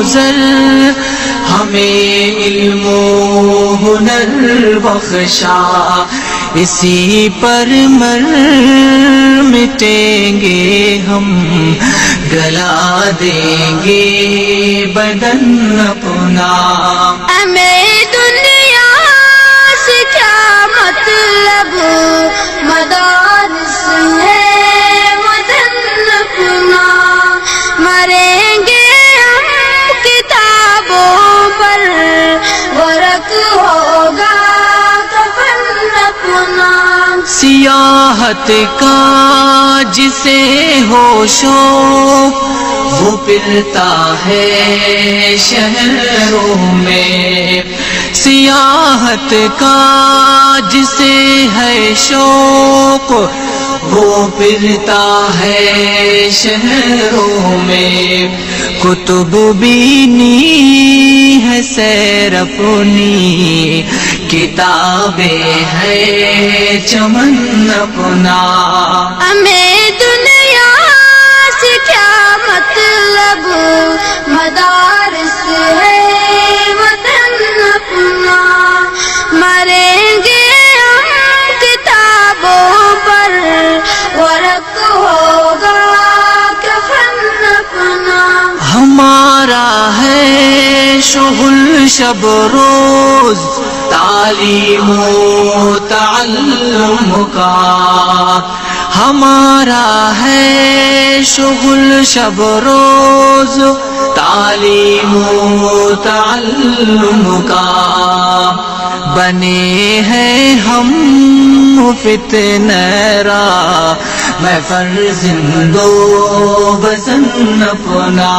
زر ہمیں علم و ہنر بخشا، اسی پر مر مٹیں گے ہم، گلا دیں گے بدن اپنا۔ ہمیں دنیا سے کیا مطلب، مدارس ہے وطن اپنا، مریں گے ہم کتابوں پر، ورق ہوگا کفن اپنا۔ سیاحت کا جسے ہو شوق، وہ پھرتا ہے شہروں میں، سیاحت کا جسے ہے شوق، وہ پھرتا ہے شہروں میں، کتب بینی ہے سیر اپنی، کتابیں ہے چمن اپنا۔ ہمیں دنیا سے کیا مطلب، مدارس ہے وطن اپنا، مریں گے ہم کتابوں پر، ورق ہوگا کفن اپنا۔ ہمارا ہے شغل شب روز تعلیم و تعلم کا، ہمارا ہے شغل شب روز تعلیم و تعلم کا، بنے ہیں ہم فتنہ را میں فرزند و بزن اپنا۔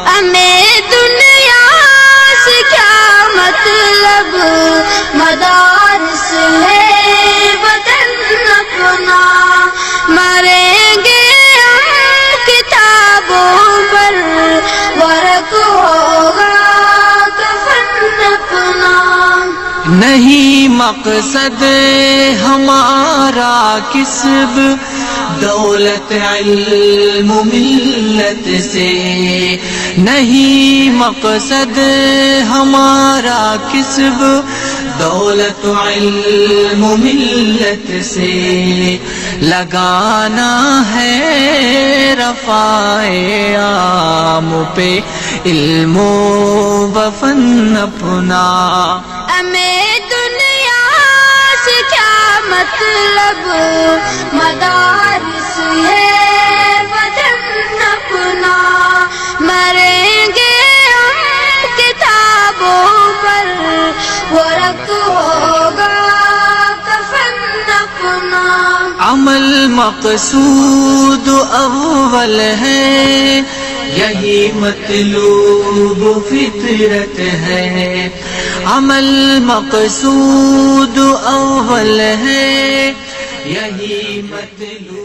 ہمیں دنیا سے کیا مطلب، مدارس ہے وطن اپنا، مریں گے ہم کتابوں پر، ورق ہوگا کفن اپنا۔ نہیں مقصد ہمارا کسب دولت علم ملت سے، نہیں مقصد ہمارا کسب دولت علم ملت سے، لگانا ہے رفع عام پہ علم و وفن اپنا۔ ہمیں دنیا سے کیا مطلب، مدارس ہے وطن اپنا، مریں گے ہم کتابوں پر، ورق ہوگا کفن اپنا۔ عمل مقصود اول ہے، یہی مطلوب فطرت ہے، عمل مقصود اول ہے، یہی مطلوب